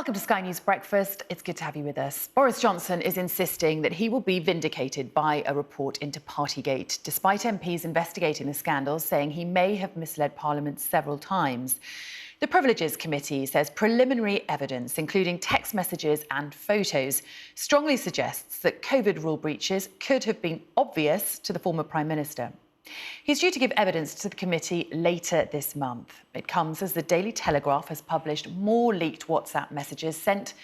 Welcome to Sky News Breakfast. It's good to have you with us. Boris Johnson is insisting that he will be vindicated by a report into partygate, despite MPs investigating the scandals, saying he may have misled Parliament several times. The Privileges Committee says preliminary evidence, including text messages and photos, strongly suggests that COVID rule breaches could have been obvious to the former Prime Minister. He's due to give evidence to the committee later this month. It comes as the Daily Telegraph has published more leaked WhatsApp messages sent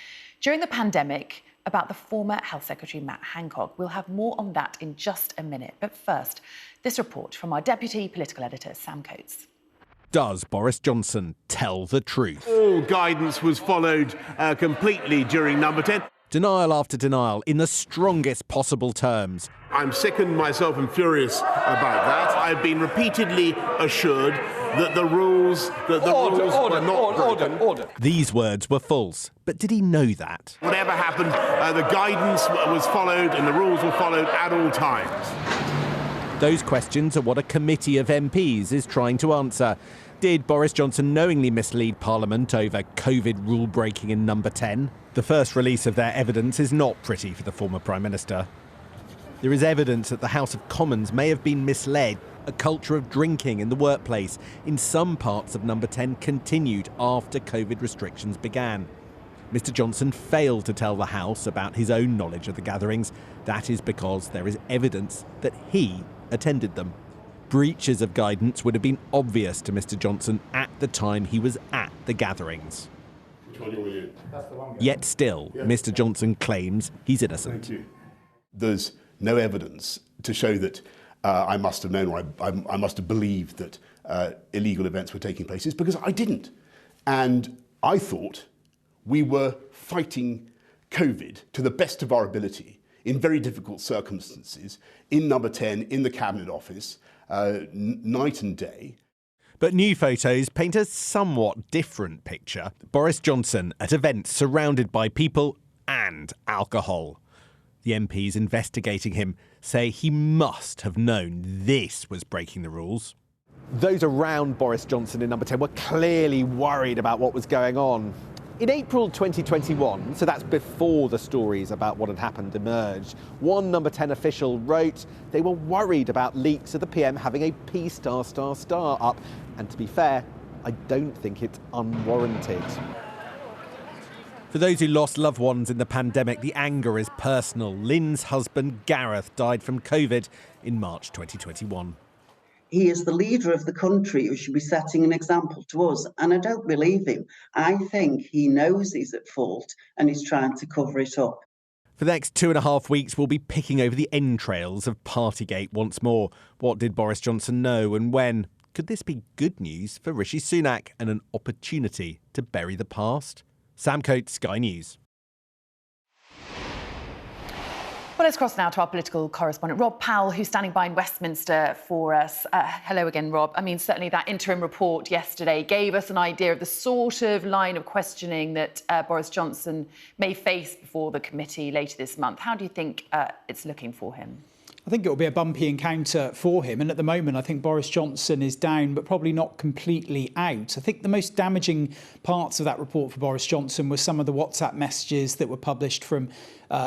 during the pandemic about the former Health Secretary Matt Hancock. We'll have more on that in just a minute. But first, this report from our Deputy Political Editor, Sam Coates. Does Boris Johnson tell the truth? All guidance was followed completely during Number 10. Denial after denial in the strongest possible terms. I'm sickened myself and furious about that. I've been repeatedly assured that the rules were not broken. Order. These words were false, but did he know that? Whatever happened, the guidance was followed and the rules were followed at all times. Those questions are what a committee of MPs is trying to answer. Did Boris Johnson knowingly mislead Parliament over COVID rule breaking in Number 10? The first release of their evidence is not pretty for the former Prime Minister. There is evidence that the House of Commons may have been misled. A culture of drinking in the workplace in some parts of Number 10 continued after COVID restrictions began. Mr Johnson failed to tell the House about his own knowledge of the gatherings. That is because there is evidence that he attended them. Breaches of guidance would have been obvious to Mr Johnson at the time he was at the gatherings. Which one were you? That's the one. Yet still, Mr Johnson claims he's innocent. Thank you. There's no evidence to show that I must have known or I must have believed that illegal events were taking place. It's because I didn't. And I thought we were fighting COVID to the best of our ability in very difficult circumstances in Number 10, in the Cabinet Office, night and day. But new photos paint a somewhat different picture. Boris Johnson at events surrounded by people and alcohol. The MPs investigating him say he must have known this was breaking the rules. Those around Boris Johnson in Number 10 were clearly worried about what was going on. In April 2021, so that's before the stories about what had happened emerged, one Number 10 official wrote they were worried about leaks of the PM having a P** up. And to be fair, I don't think it's unwarranted. For those who lost loved ones in the pandemic, the anger is personal. Lynn's husband, Gareth, died from COVID in March 2021. He is the leader of the country who should be setting an example to us, and I don't believe him. I think he knows he's at fault and he's trying to cover it up. For the next 2.5 weeks, we'll be picking over the entrails of partygate once more. What did Boris Johnson know and when? Could this be good news for Rishi Sunak and an opportunity to bury the past? Sam Coates, Sky News. Well, let's cross now to our political correspondent, Rob Powell, who's standing by in Westminster for us. Hello again, Rob. I mean, certainly that interim report yesterday gave us an idea of the sort of line of questioning that Boris Johnson may face before the committee later this month. How do you think it's looking for him? I think it will be a bumpy encounter for him. And at the moment, I think Boris Johnson is down, but probably not completely out. I think the most damaging parts of that report for Boris Johnson were some of the WhatsApp messages that were published from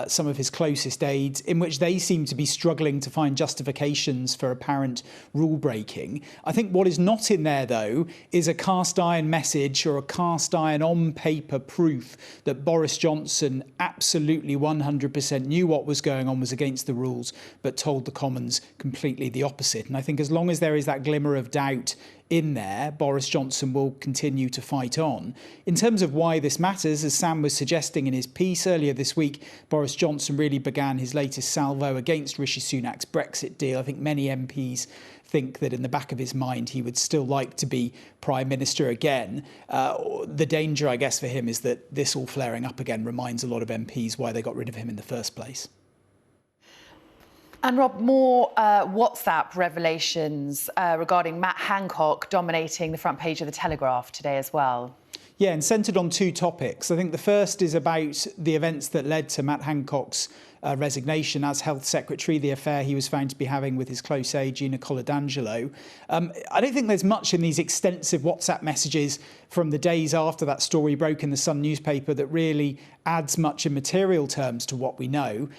some of his closest aides, in which they seem to be struggling to find justifications for apparent rule breaking. I think what is not in there, though, is a cast iron message or a cast iron on paper proof that Boris Johnson absolutely 100% knew what was going on was against the rules, but told the Commons completely the opposite. And I think as long as there is that glimmer of doubt in there, Boris Johnson will continue to fight on. In terms of why this matters, as Sam was suggesting in his piece earlier this week, Boris Johnson really began his latest salvo against Rishi Sunak's Brexit deal. I think many MPs think that in the back of his mind he would still like to be Prime Minister again. The danger, I guess, for him is that this all flaring up again reminds a lot of MPs why they got rid of him in the first place. And Rob, more WhatsApp revelations regarding Matt Hancock dominating the front page of the Telegraph today as well. Yeah, and centred on two topics. I think the first is about the events that led to Matt Hancock's resignation as Health Secretary, the affair he was found to be having with his close aide, Gina Coladangelo. I don't think there's much in these extensive WhatsApp messages from the days after that story broke in the Sun newspaper that really adds much in material terms to what we know,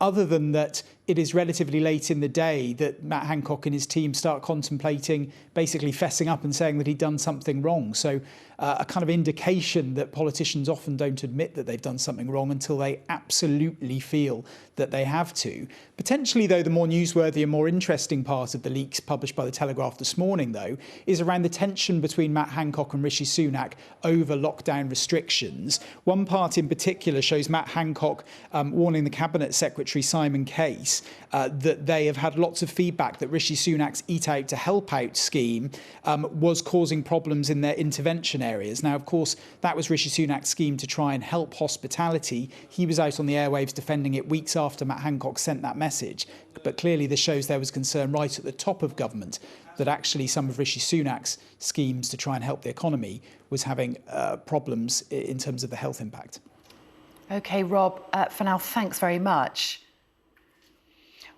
other than that it is relatively late in the day that Matt Hancock and his team start contemplating basically fessing up and saying that he'd done something wrong. So a kind of indication that politicians often don't admit that they've done something wrong until they absolutely feel that they have to. Potentially, though, the more newsworthy and more interesting part of the leaks published by The Telegraph this morning, though, is around the tension between Matt Hancock and Rishi Sunak over lockdown restrictions. One part in particular shows Matt Hancock warning the Cabinet Secretary Simon Case that they have had lots of feedback that Rishi Sunak's Eat Out to Help Out scheme was causing problems in their intervention areas. Now, of course, that was Rishi Sunak's scheme to try and help hospitality. He was out on the airwaves defending it weeks after Matt Hancock sent that message. But clearly this shows there was concern right at the top of government that actually some of Rishi Sunak's schemes to try and help the economy was having problems in terms of the health impact. OK, Rob, for now, thanks very much.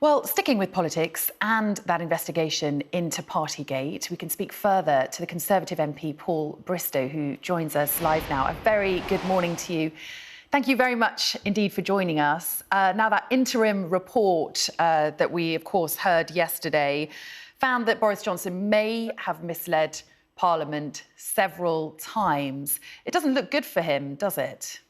Well, sticking with politics and that investigation into partygate, we can speak further to the Conservative MP Paul Bristow, who joins us live now. A very good morning to you. Thank you very much indeed for joining us. Now, that interim report that we, of course, heard yesterday found that Boris Johnson may have misled Parliament several times. It doesn't look good for him, does it?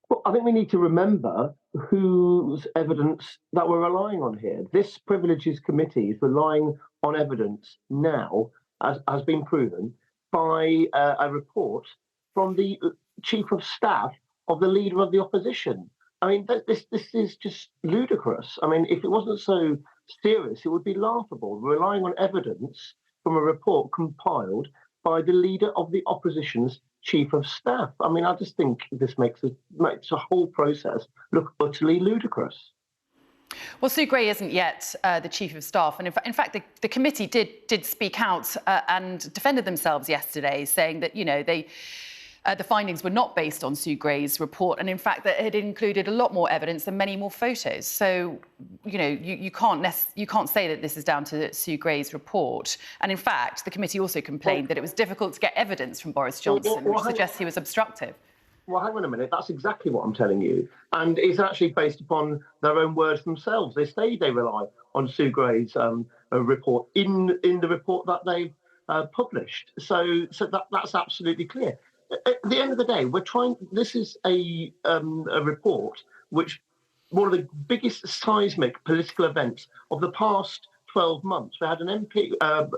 Well, I think we need to remember whose evidence that we're relying on here. This Privileges Committee is relying on evidence now, as has been proven, by a report from the Chief of Staff of the Leader of the Opposition. I mean, this is just ludicrous. I mean, if it wasn't so serious, it would be laughable. We're relying on evidence from a report compiled by the Leader of the Opposition's Chief of Staff. I mean, I just think this makes the whole process look utterly ludicrous. Well, Sue Gray isn't yet the Chief of Staff. And in fact, the committee did speak out and defended themselves yesterday, saying that, you know, the findings were not based on Sue Gray's report. And in fact, that it included a lot more evidence and many more photos. So, you know, you can't say that this is down to Sue Gray's report. And in fact, the committee also complained that it was difficult to get evidence from Boris Johnson, which suggests he was obstructive. Well, hang on a minute. That's exactly what I'm telling you. And it's actually based upon their own words themselves. They say they rely on Sue Gray's report in the report that they published. So that's absolutely clear. At the end of the day, this is a report which one of the biggest seismic political events of the past 12 months. We had an MP,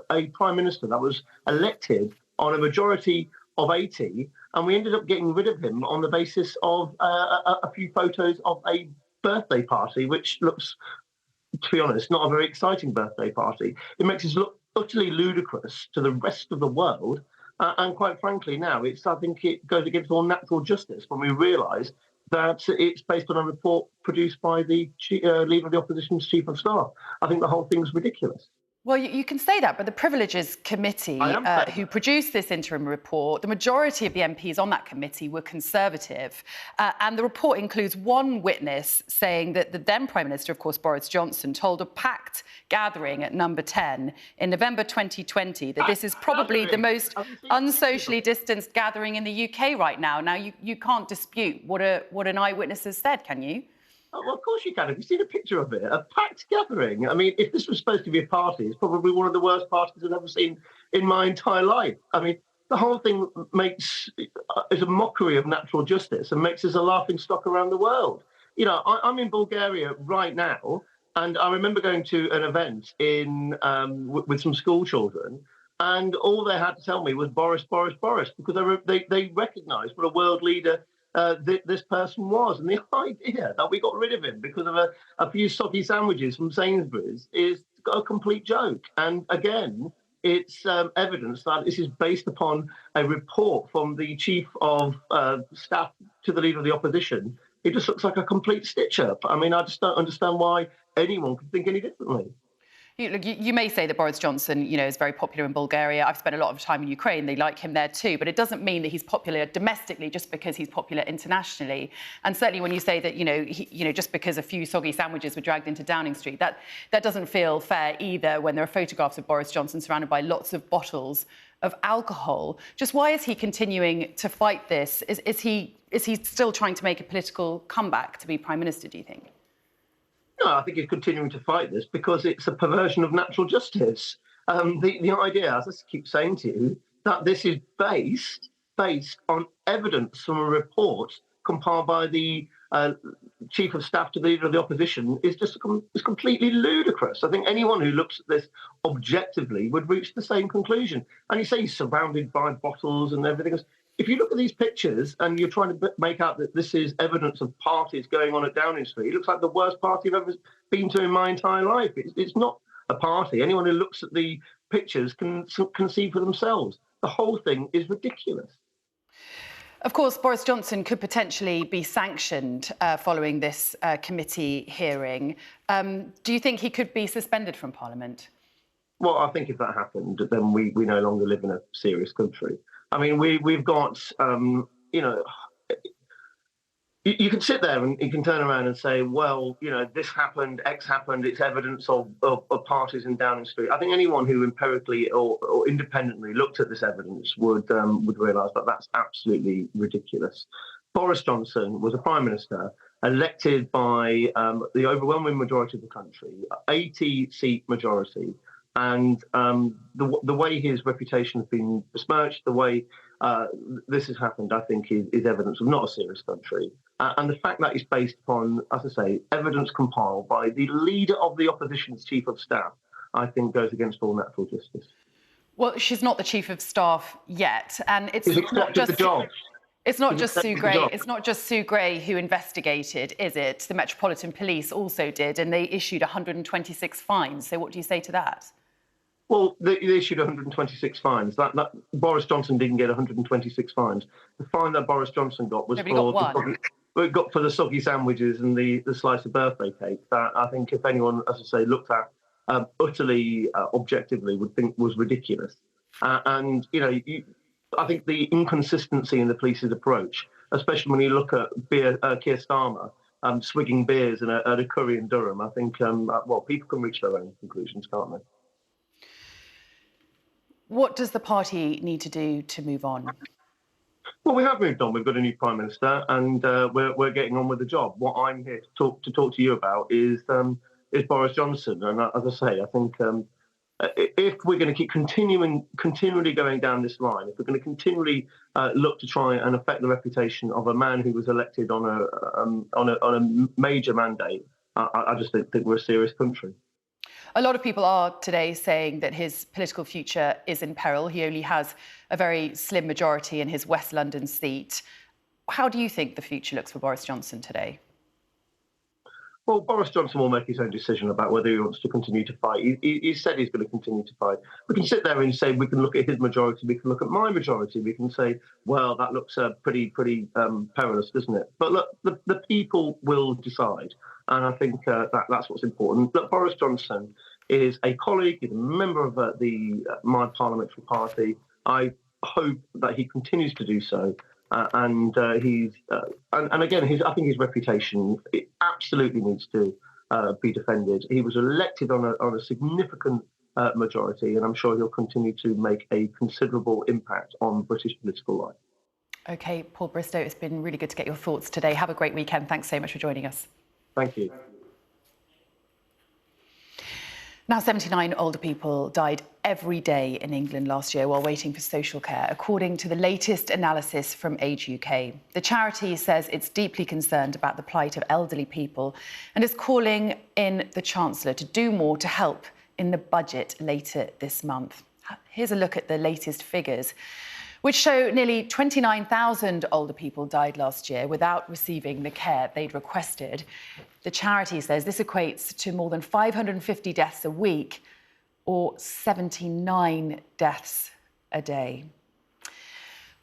a Prime Minister that was elected on a majority of 80, and we ended up getting rid of him on the basis of a few photos of a birthday party, which looks, to be honest, not a very exciting birthday party. It makes us look utterly ludicrous to the rest of the world. And quite frankly, now I think it goes against all natural justice when we realise that it's based on a report produced by the Leader of the Opposition's Chief of Staff. I think the whole thing's ridiculous. Well, you can say that, but the Privileges Committee, who produced this interim report, the majority of the MPs on that committee were Conservative. And the report includes one witness saying that the then Prime Minister, of course, Boris Johnson, told a packed gathering at Number 10 in November 2020 that this is probably the most unsocially distanced gathering in the UK right now. Now, you can't dispute what an eyewitness has said, can you? Oh, well, of course you can. Have you seen a picture of it? A packed gathering. I mean, if this was supposed to be a party, it's probably one of the worst parties I've ever seen in my entire life. I mean, the whole thing is a mockery of natural justice and makes us a laughing stock around the world. You know, I'm in Bulgaria right now, and I remember going to an event with some school children, and all they had to tell me was Boris, because they recognised what a world leader this person was. And the idea that we got rid of him because of a few soggy sandwiches from Sainsbury's is a complete joke. And again, it's evidence that this is based upon a report from the Chief of Staff to the Leader of the Opposition. It just looks like a complete stitch-up. I mean, I just don't understand why anyone could think any differently. You may say that Boris Johnson, is very popular in Bulgaria. I've spent a lot of time in Ukraine. They like him there too. But it doesn't mean that he's popular domestically just because he's popular internationally. And certainly when you say that, just because a few soggy sandwiches were dragged into Downing Street, that doesn't feel fair either when there are photographs of Boris Johnson surrounded by lots of bottles of alcohol. Just why is he continuing to fight this? Is he still trying to make a political comeback to be Prime Minister, do you think? No, I think he's continuing to fight this because it's a perversion of natural justice. The idea, as I keep saying to you, that this is based on evidence from a report compiled by the Chief of Staff to the Leader of the Opposition is completely ludicrous. I think anyone who looks at this objectively would reach the same conclusion. And you say he's surrounded by bottles and everything else. If you look at these pictures and you're trying to make out that this is evidence of parties going on at Downing Street, it looks like the worst party I've ever been to in my entire life. It's not a party. Anyone who looks at the pictures can see for themselves. The whole thing is ridiculous. Of course, Boris Johnson could potentially be sanctioned following this committee hearing. Do you think he could be suspended from Parliament? Well, I think if that happened, then we no longer live in a serious country. I mean, we've got, you can sit there and you can turn around and say, well, this happened, X happened, it's evidence of parties in Downing Street. I think anyone who empirically or independently looked at this evidence would realise that that's absolutely ridiculous. Boris Johnson was a Prime Minister elected by the overwhelming majority of the country, 80-seat majority. And the way his reputation has been besmirched, the way this has happened, I think is evidence of not a serious country. And the fact that it's based upon, as I say, evidence compiled by the Leader of the Opposition's Chief of Staff, I think goes against all natural justice. Well, she's not the Chief of Staff yet. And it's not just the job. It's not just Sue Gray. It's not just Sue Gray who investigated, is it? The Metropolitan Police also did, and they issued 126 fines. So what do you say to that? Well, they issued 126 fines. That Boris Johnson didn't get 126 fines. The fine that Boris Johnson got was for the soggy sandwiches and the slice of birthday cake. That I think, if anyone, as I say, looked at utterly objectively, would think was ridiculous. I think the inconsistency in the police's approach, especially when you look at Keir Starmer swigging beers at a curry in Durham, I think people can reach their own conclusions, can't they? What does the party need to do to move on? Well, we have moved on. We've got a new Prime Minister, and we're getting on with the job. What I'm here to talk to you about is Boris Johnson. And as I say, I think if we're going to keep continually going down this line, if we're going to continually look to try and affect the reputation of a man who was elected on a major mandate, I just think we're a serious country. A lot of people are today saying that his political future is in peril. He only has a very slim majority in his West London seat. How do you think the future looks for Boris Johnson today? Well, Boris Johnson will make his own decision about whether he wants to continue to fight. He said he's going to continue to fight. We can sit there and say we can look at his majority, we can look at my majority, we can say, well, that looks pretty perilous, doesn't it? But look, the people will decide. And I think that's what's important. Look, Boris Johnson is a colleague, he's a member of my parliamentary party. I hope that he continues to do so. I think his reputation absolutely needs to be defended. He was elected on a significant majority, and I'm sure he'll continue to make a considerable impact on British political life. OK, Paul Bristow, it's been really good to get your thoughts today. Have a great weekend. Thanks so much for joining us. Thank you. Now, 79 older people died every day in England last year while waiting for social care, according to the latest analysis from Age UK. The charity says it's deeply concerned about the plight of elderly people and is calling in the Chancellor to do more to help in the budget later this month. Here's a look at the latest figures, which show nearly 29,000 older people died last year without receiving the care they'd requested. The charity says this equates to more than 550 deaths a week, or 79 deaths a day.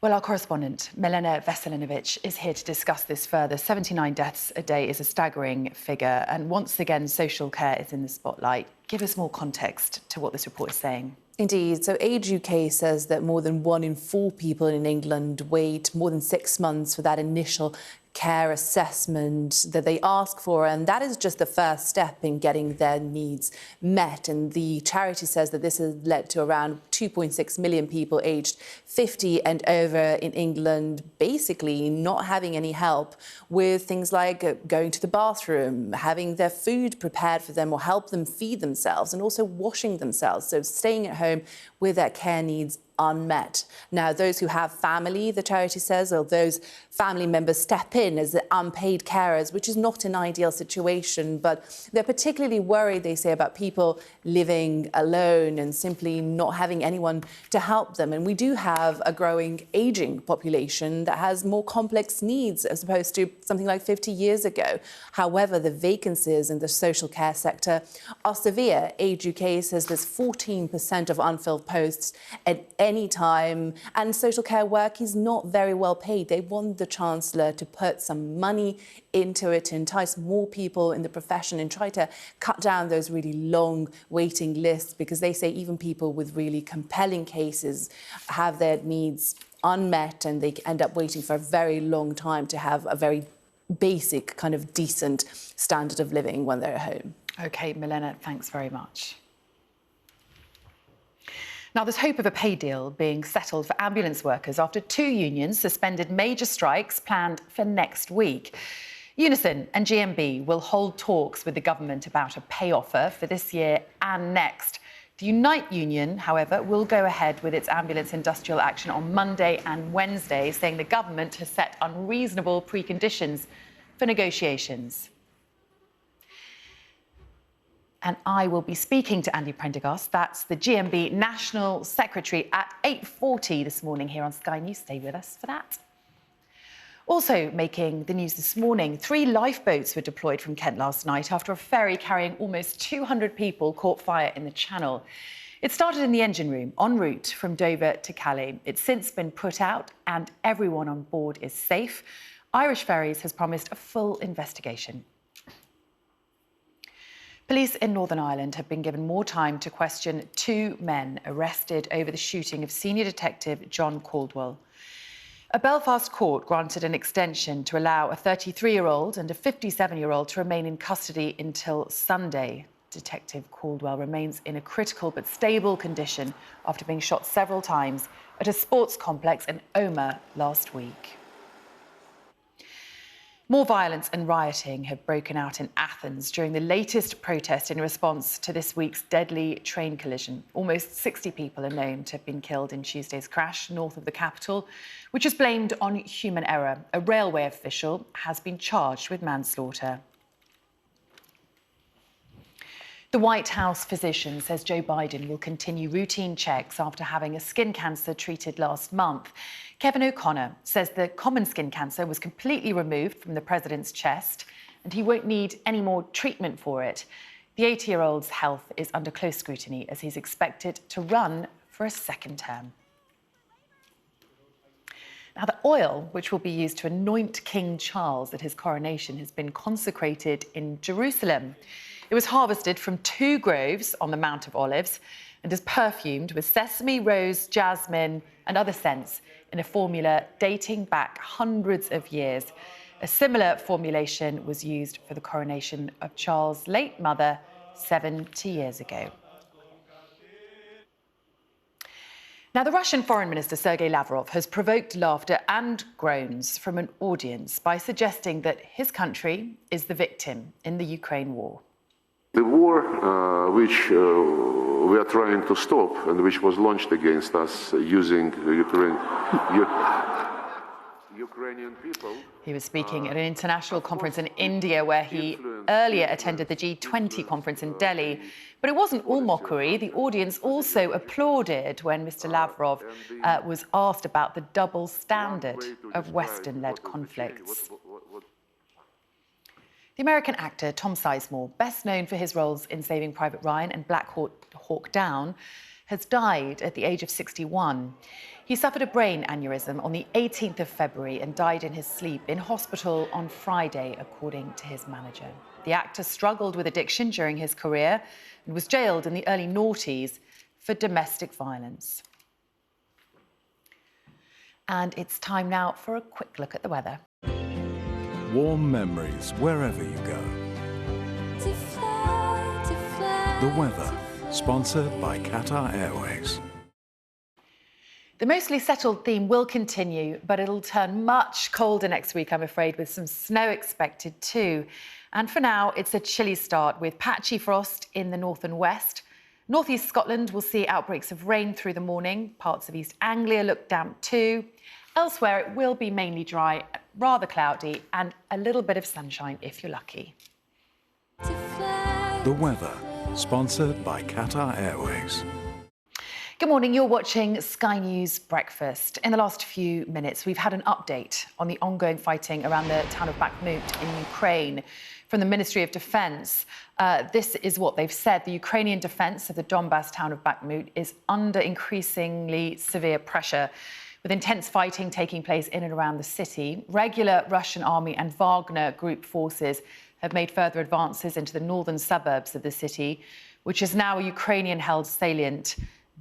Well, our correspondent, Milena Veselinovic, is here to discuss this further. 79 deaths a day is a staggering figure. And once again, social care is in the spotlight. Give us more context to what this report is saying. Indeed. So Aide UK says that more than 1 in 4 people in England wait more than 6 months for that initial care assessment that they ask for, and that is just the first step in getting their needs met. And the charity says that this has led to around 2.6 million people aged 50 and over in England basically not having any help with things like going to the bathroom, having their food prepared for them or help them feed themselves, and also washing themselves. So staying at home with their care needs unmet. Now, those who have family, the charity says, or those family members step in as the unpaid carers, which is not an ideal situation, but they're particularly worried, they say, about people living alone and simply not having anyone to help them. And we do have a growing ageing population that has more complex needs as opposed to something like 50 years ago. However, the vacancies in the social care sector are severe. Age UK says there's 14% of unfilled posts at any time, and social care work is not very well paid. They want the Chancellor to put some money into it to entice more people in the profession and try to cut down those really long waiting lists, because they say even people with really compelling cases have their needs unmet and they end up waiting for a very long time to have a very basic kind of decent standard of living when they're at home. OK, Milena, thanks very much. Now, there's hope of a pay deal being settled for ambulance workers after 2 unions suspended major strikes planned for next week. Unison and GMB will hold talks with the government about a pay offer for this year and next. The Unite union, however, will go ahead with its ambulance industrial action on Monday and Wednesday, saying the government has set unreasonable preconditions for negotiations. And I will be speaking to Andy Prendergast, that's the GMB National Secretary, at 8:40 this morning here on Sky News. Stay with us for that. Also making the news this morning, 3 lifeboats were deployed from Kent last night after a ferry carrying almost 200 people caught fire in the Channel. It started in the engine room en route from Dover to Calais. It's since been put out and everyone on board is safe. Irish Ferries has promised a full investigation. Police in Northern Ireland have been given more time to question 2 men arrested over the shooting of senior detective John Caldwell. A Belfast court granted an extension to allow a 33-year-old and a 57-year-old to remain in custody until Sunday. Detective Caldwell remains in a critical but stable condition after being shot several times at a sports complex in Omagh last week. More violence and rioting have broken out in Athens during the latest protest in response to this week's deadly train collision. Almost 60 people are known to have been killed in Tuesday's crash north of the capital, which is blamed on human error. A railway official has been charged with manslaughter. The White House physician says Joe Biden will continue routine checks after having a skin cancer treated last month. Kevin O'Connor says the common skin cancer was completely removed from the president's chest and he won't need any more treatment for it. The 80-year-old's health is under close scrutiny as he's expected to run for a second term. Now, the oil, which will be used to anoint King Charles at his coronation, has been consecrated in Jerusalem. It was harvested from 2 groves on the Mount of Olives and is perfumed with sesame, rose, jasmine and other scents in a formula dating back hundreds of years. A similar formulation was used for the coronation of Charles' late mother 70 years ago. Now, the Russian Foreign Minister Sergei Lavrov has provoked laughter and groans from an audience by suggesting that his country is the victim in the Ukraine war. The war which we are trying to stop and which was launched against us using Ukrainian people. He was speaking at an international conference in India where he earlier attended the G20 conference in Delhi. But it wasn't all mockery. The audience also applauded when Mr. Lavrov was asked about the double standard of Western-led conflicts. The American actor Tom Sizemore, best known for his roles in Saving Private Ryan and Black Hawk Down, has died at the age of 61. He He suffered a brain aneurysm on the 18th of February and died in his sleep in hospital on Friday, according to his manager. The actor struggled with addiction during his career and was jailed in the early noughties for domestic violence. And it's time now for a quick look at the weather. Warm memories wherever you go. The weather, sponsored by Qatar Airways. The mostly settled theme will continue, but it'll turn much colder next week, I'm afraid, with some snow expected too. And for now, it's a chilly start with patchy frost in the north and west. North East Scotland will see outbreaks of rain through the morning. Parts of East Anglia look damp too. Elsewhere, it will be mainly dry, rather cloudy, and a little bit of sunshine if you're lucky. The weather, sponsored by Qatar Airways. Good morning, you're watching Sky News Breakfast. In the last few minutes, we've had an update on the ongoing fighting around the town of Bakhmut in Ukraine from the Ministry of Defence. This is what they've said. The Ukrainian defence of the Donbas town of Bakhmut is under increasingly severe pressure, with intense fighting taking place in and around the city. Regular Russian army and Wagner group forces have made further advances into the northern suburbs of the city, which is now a Ukrainian-held salient,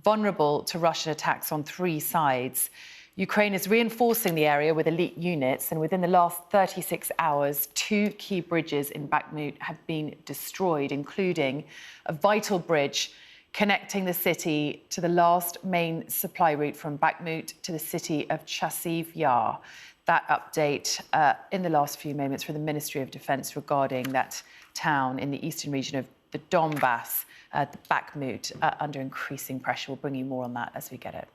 vulnerable to Russian attacks on three sides. Ukraine is reinforcing the area with elite units, and within the last 36 hours, 2 key bridges in Bakhmut have been destroyed, including a vital bridge connecting the city to the last main supply route from Bakhmut to the city of Chasiv Yar. That update in the last few moments from the Ministry of Defence regarding that town in the eastern region of the Donbas, the Bakhmut, under increasing pressure. We'll bring you more on that as we get it.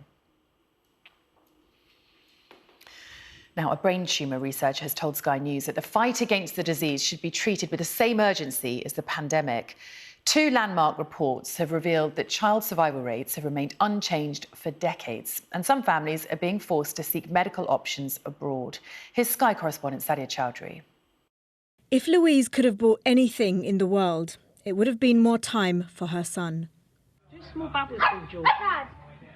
Now, a brain tumour researcher has told Sky News that the fight against the disease should be treated with the same urgency as the pandemic. 2 landmark reports have revealed that child survival rates have remained unchanged for decades, and some families are being forced to seek medical options abroad. Here's Sky correspondent Sadia Chowdhury. If Louise could have bought anything in the world, it would have been more time for her son. Do small bubbles for George.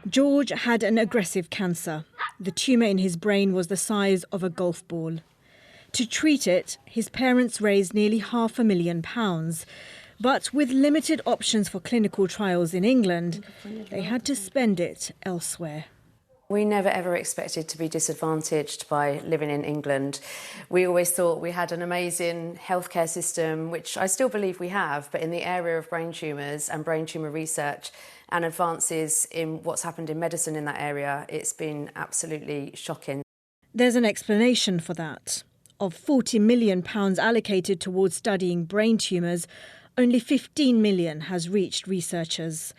George had an aggressive cancer. The tumour in his brain was the size of a golf ball. To treat it, his parents raised nearly £500,000. But with limited options for clinical trials in England, they had to spend it elsewhere. We never ever expected to be disadvantaged by living in England. We always thought we had an amazing healthcare system, which I still believe we have, but in the area of brain tumours and brain tumour research and advances in what's happened in medicine in that area, it's been absolutely shocking. There's an explanation for that. Of £40 million allocated towards studying brain tumours, only 15 million has reached researchers.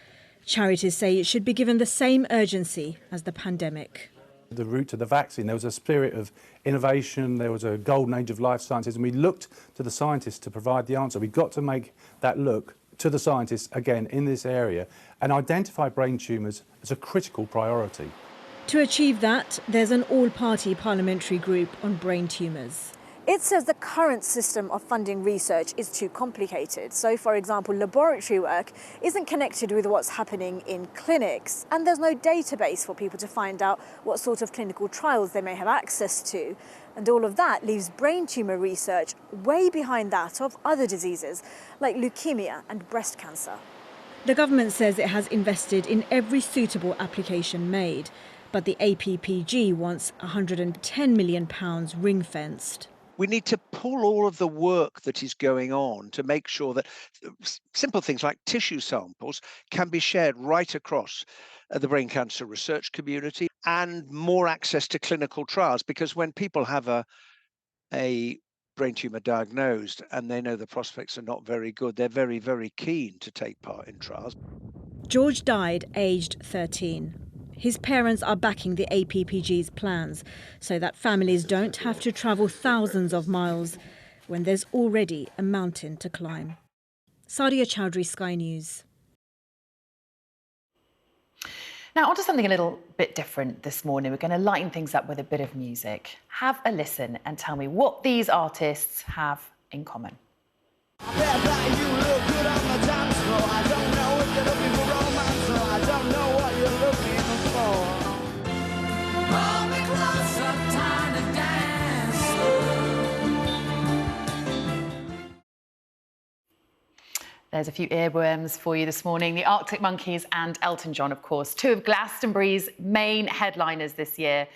Charities say it should be given the same urgency as the pandemic. The route to the vaccine, there was a spirit of innovation, there was a golden age of life sciences, and we looked to the scientists to provide the answer. We've got to make that look to the scientists, again, in this area, and identify brain tumours as a critical priority. To achieve that, there's an all-party parliamentary group on brain tumours. It says the current system of funding research is too complicated. So, for example, laboratory work isn't connected with what's happening in clinics, and there's no database for people to find out what sort of clinical trials they may have access to. And all of that leaves brain tumour research way behind that of other diseases, like leukemia and breast cancer. The government says it has invested in every suitable application made, but the APPG wants £110 million ring-fenced. We need to pull all of the work that is going on to make sure that simple things like tissue samples can be shared right across the brain cancer research community, and more access to clinical trials, because when people have a brain tumour diagnosed and they know the prospects are not very good, they're very, very keen to take part in trials. George died aged 13. His parents are backing the APPG's plans so that families don't have to travel thousands of miles when there's already a mountain to climb. Sadia Chowdhury, Sky News. Now, on to something a little bit different this morning. We're going to lighten things up with a bit of music. Have a listen and tell me what these artists have in common. There's a few earworms for you this morning. The Arctic Monkeys and Elton John, of course, two of Glastonbury's main headliners this year.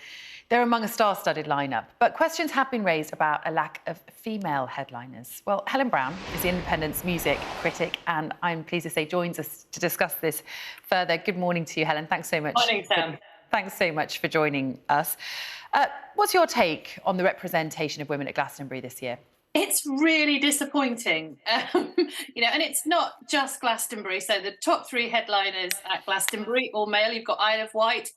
They're among a star-studded lineup, but questions have been raised about a lack of female headliners. Well, Helen Brown is the Independent's music critic, and I'm pleased to say joins us to discuss this further. Good morning to you, Helen. Thanks so much. Morning, Sam. Thanks so much for joining us. What's your take on the representation of women at Glastonbury this year? It's really disappointing, and it's not just Glastonbury. So the top three headliners at Glastonbury, all male. You've got Isle of Wight.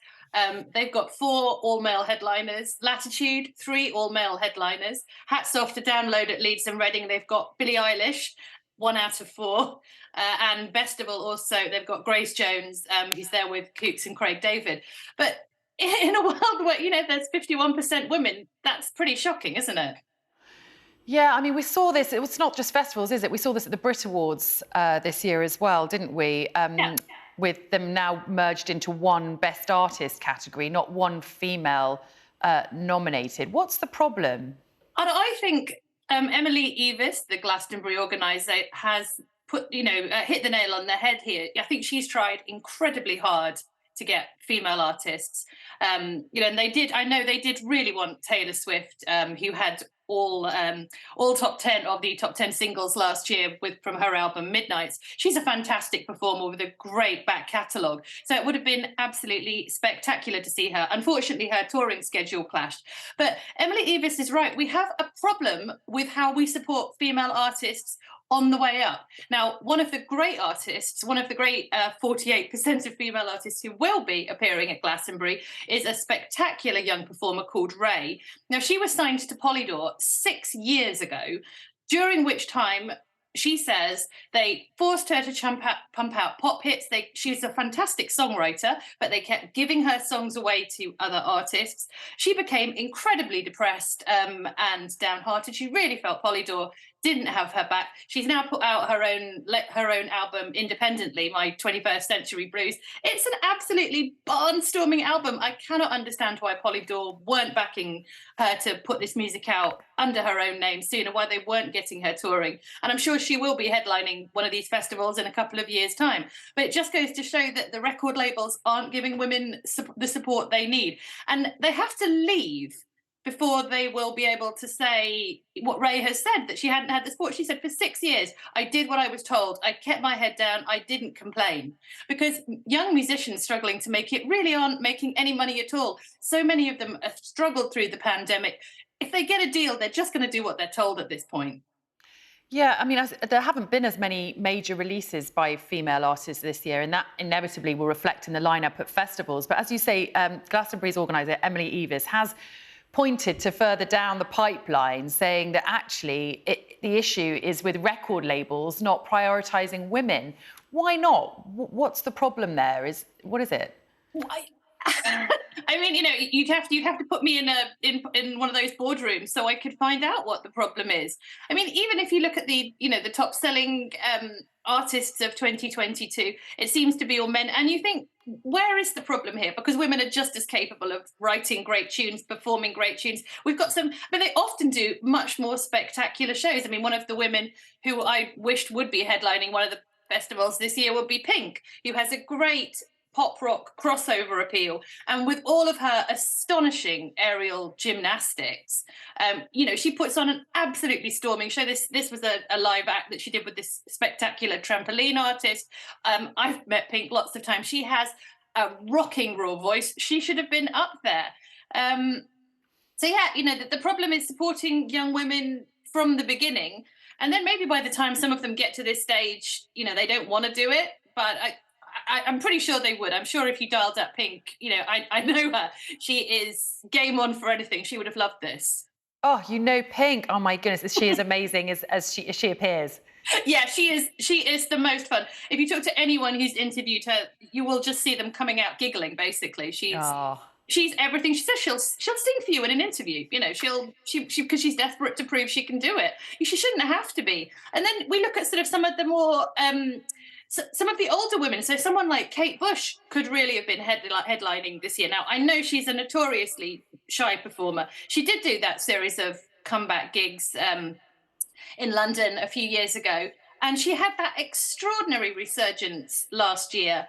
They've got 4 all-male headliners. Latitude, 3 all-male headliners. Hats off to Download at Leeds and Reading. They've got Billie Eilish, 1 out of 4. And Festival also, they've got Grace Jones, who's there with Cooks and Craig David. But in a world where, there's 51% women, that's pretty shocking, isn't it? Yeah, I mean, we saw this. It's not just festivals, is it? We saw this at the Brit Awards this year as well, didn't we? Yeah. With them now merged into one Best Artist category, not one female nominated. What's the problem? I think Emily Eavis, the Glastonbury organiser, has hit the nail on the head here. I think she's tried incredibly hard to get female artists. And they did. I know they did really want Taylor Swift, who had all top 10 of the top 10 singles last year from her album Midnights. She's a fantastic performer with a great back catalogue. So it would have been absolutely spectacular to see her. Unfortunately, her touring schedule clashed. But Emily Eavis is right. We have a problem with how we support female artists on the way up. Now, one of the great artists, one of the great 48% of female artists who will be appearing at Glastonbury is a spectacular young performer called Ray. Now, she was signed to Polydor 6 years ago, during which time she says they forced her to pump out pop hits. She's a fantastic songwriter, but they kept giving her songs away to other artists. She became incredibly depressed and downhearted. She really felt Polydor didn't have her back. She's now put out her own album independently, My 21st Century Blues. It's an absolutely barnstorming album. I cannot understand why Polydor weren't backing her to put this music out under her own name sooner, why they weren't getting her touring. And I'm sure she will be headlining one of these festivals in a couple of years' time. But it just goes to show that the record labels aren't giving women the support they need. And they have to leave before they will be able to say what Ray has said, that she hadn't had the support. She said, for 6 years, I did what I was told. I kept my head down. I didn't complain. Because young musicians struggling to make it really aren't making any money at all. So many of them have struggled through the pandemic. If they get a deal, they're just going to do what they're told at this point. Yeah, I mean, there haven't been as many major releases by female artists this year, and that inevitably will reflect in the lineup at festivals. But as you say, Glastonbury's organiser, Emily Eavis, has pointed to further down the pipeline, saying that actually the issue is with record labels not prioritising women. Why not? What's the problem there? What is it? I mean, you'd have to put me in one of those boardrooms so I could find out what the problem is. I mean, even if you look at the top selling artists of 2022, it seems to be all men. And you think, where is the problem here? Because women are just as capable of writing great tunes, performing great tunes. We've got but they often do much more spectacular shows. I mean, one of the women who I wished would be headlining one of the festivals this year would be Pink, who has a great pop rock crossover appeal, and with all of her astonishing aerial gymnastics, she puts on an absolutely storming show. This was a live act that she did with this spectacular trampoline artist. I've met Pink lots of times. She has a rocking raw voice. She should have been up there. The problem is supporting young women from the beginning, and then maybe by the time some of them get to this stage, they don't want to do it, but I'm pretty sure they would. I'm sure if you dialed up Pink, I know her. She is game on for anything. She would have loved this. Oh, Pink. Oh my goodness, she is amazing as she appears. Yeah, she is the most fun. If you talk to anyone who's interviewed her, you will just see them coming out giggling. Basically, she's everything. She says she'll sing for you in an interview. Because she's desperate to prove she can do it. She shouldn't have to be. And then we look at sort of some of the more some of the older women. So someone like Kate Bush could really have been headlining this year. Now, I know she's a notoriously shy performer. She did do that series of comeback gigs in London a few years ago. And she had that extraordinary resurgence last year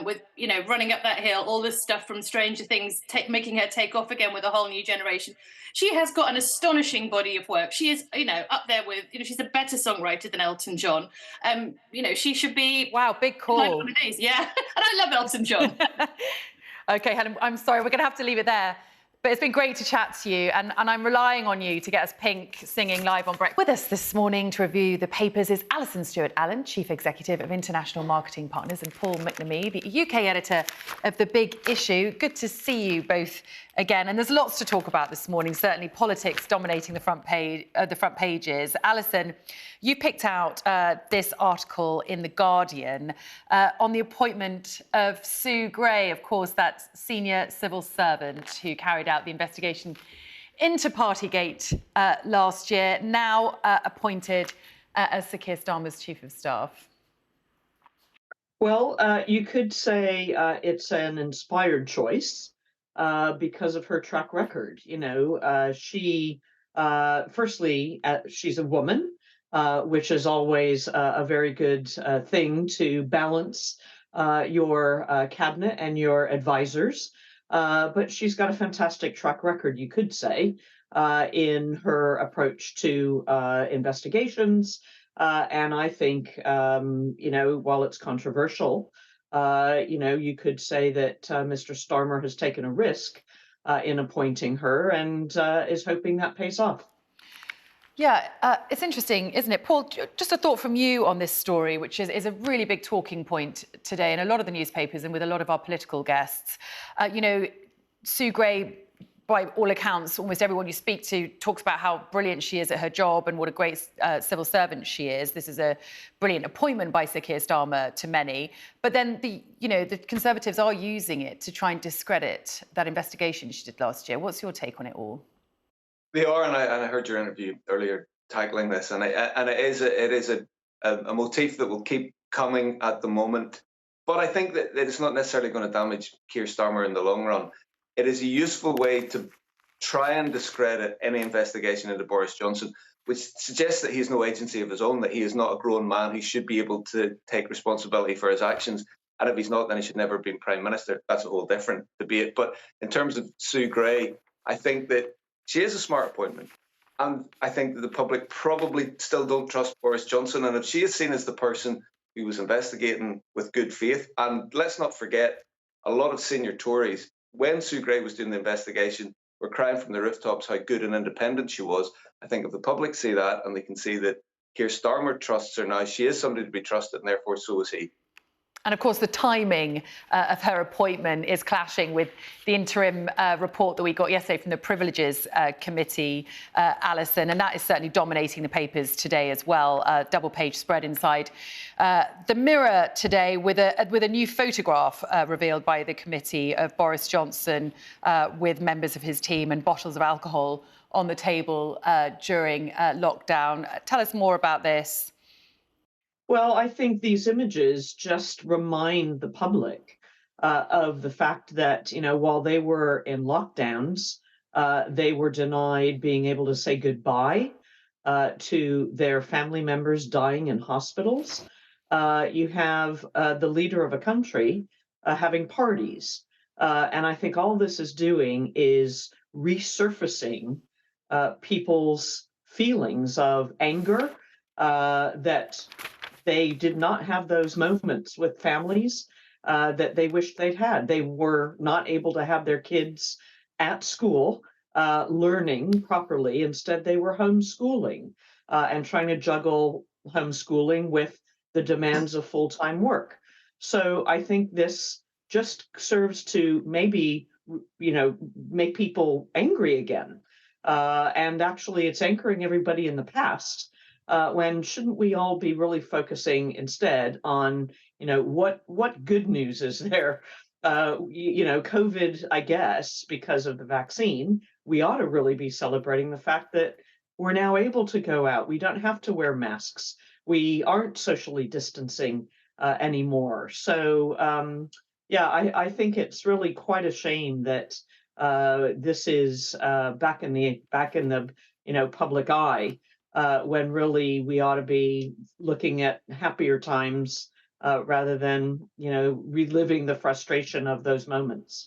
with, running up that hill, all this stuff from Stranger Things, making her take off again with a whole new generation. She has got an astonishing body of work. She is, up there with, she's a better songwriter than Elton John. She should be... Wow, big call. Yeah, and I love Elton John. OK, Helen, I'm sorry, we're going to have to leave it there. But it's been great to chat to you, and I'm relying on you to get us Pink singing live on Breakfast. With us this morning to review the papers is Alison Stewart-Allen, Chief Executive of International Marketing Partners, and Paul McNamee, the UK editor of The Big Issue. Good to see you both again, and there's lots to talk about this morning, certainly politics dominating the front pages. Alison, you picked out this article in The Guardian on the appointment of Sue Gray, of course, that senior civil servant who carried out the investigation into Partygate last year, now appointed as Sir Keir Starmer's Chief of Staff. Well, you could say it's an inspired choice because of her track record. She, firstly, she's a woman, which is always a very good thing to balance your cabinet and your advisors. But she's got a fantastic track record, you could say, in her approach to investigations. And I think, while it's controversial, you could say that Mr. Starmer has taken a risk in appointing her and is hoping that pays off. Yeah, it's interesting, isn't it? Paul, just a thought from you on this story, which is a really big talking point today in a lot of the newspapers and with a lot of our political guests. Sue Gray, by all accounts, almost everyone you speak to talks about how brilliant she is at her job and what a great civil servant she is. This is a brilliant appointment by Sir Keir Starmer to many. But then the Conservatives are using it to try and discredit that investigation she did last year. What's your take on it all? They are, and I heard your interview earlier tackling this, and it is a motif that will keep coming at the moment. But I think that it's not necessarily going to damage Keir Starmer in the long run. It is a useful way to try and discredit any investigation into Boris Johnson, which suggests that he has no agency of his own, that he is not a grown man who should be able to take responsibility for his actions. And if he's not, then he should never have been Prime Minister. That's a whole different debate. But in terms of Sue Gray, I think that she is a smart appointment. And I think that the public probably still don't trust Boris Johnson. And if she is seen as the person who was investigating with good faith, and let's not forget, a lot of senior Tories, when Sue Gray was doing the investigation, were crying from the rooftops how good and independent she was. I think if the public see that and they can see that Keir Starmer trusts her now, she is somebody to be trusted, and therefore so is he. And of course, the timing of her appointment is clashing with the interim report that we got yesterday from the Privileges Committee, Alison, and that is certainly dominating the papers today as well. Double-page spread inside the Mirror today with a new photograph revealed by the committee of Boris Johnson with members of his team and bottles of alcohol on the table during lockdown. Tell us more about this. Well, I think these images just remind the public of the fact that, while they were in lockdowns, they were denied being able to say goodbye to their family members dying in hospitals. You have the leader of a country having parties. And I think all this is doing is resurfacing people's feelings of anger that they did not have those moments with families that they wished they'd had. They were not able to have their kids at school learning properly. Instead, they were homeschooling and trying to juggle homeschooling with the demands of full-time work. So I think this just serves to maybe, make people angry again. And actually, it's anchoring everybody in the past. When shouldn't we all be really focusing instead on, what good news is there? COVID, I guess, because of the vaccine, we ought to really be celebrating the fact that we're now able to go out. We don't have to wear masks. We aren't socially distancing anymore. So, I think it's really quite a shame that this is back in the public eye. when really we ought to be looking at happier times rather than, reliving the frustration of those moments.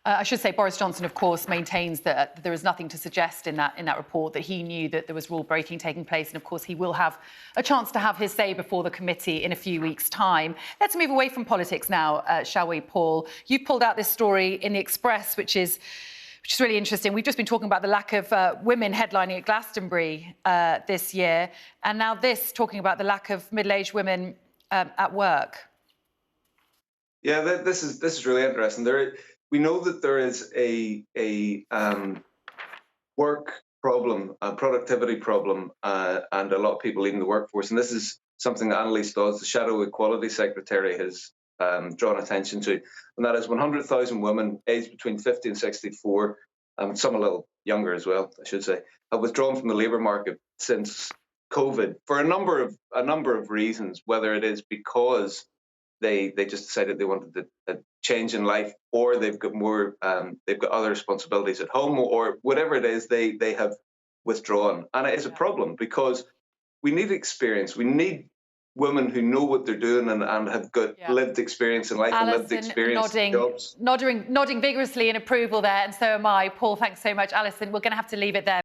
I should say Boris Johnson, of course, maintains that there is nothing to suggest in that report that he knew that there was rule breaking taking place. And of course, he will have a chance to have his say before the committee in a few weeks' time. Let's move away from politics now, shall we, Paul? You pulled out this story in the Express, which is really interesting. We've just been talking about the lack of women headlining at Glastonbury this year. And now this, talking about the lack of middle-aged women at work. Yeah, this is really interesting. We know that there is a work problem, a productivity problem, and a lot of people leaving the workforce. And this is something that Annalise Dodds, the Shadow Equality Secretary, has drawn attention to. And that is 100,000 women aged between 50 and 64, some a little younger as well, I should say, have withdrawn from the labour market since COVID for a number of reasons, whether it is because they just decided they wanted a change in life, or they've got other responsibilities at home, or whatever it is, they have withdrawn. And it is a problem because we need experience. We need women who know what they're doing and have got lived experience in life. Alison, and lived experience in jobs. Nodding vigorously in approval there, and so am I. Paul, thanks so much. Alison, we're going to have to leave it there.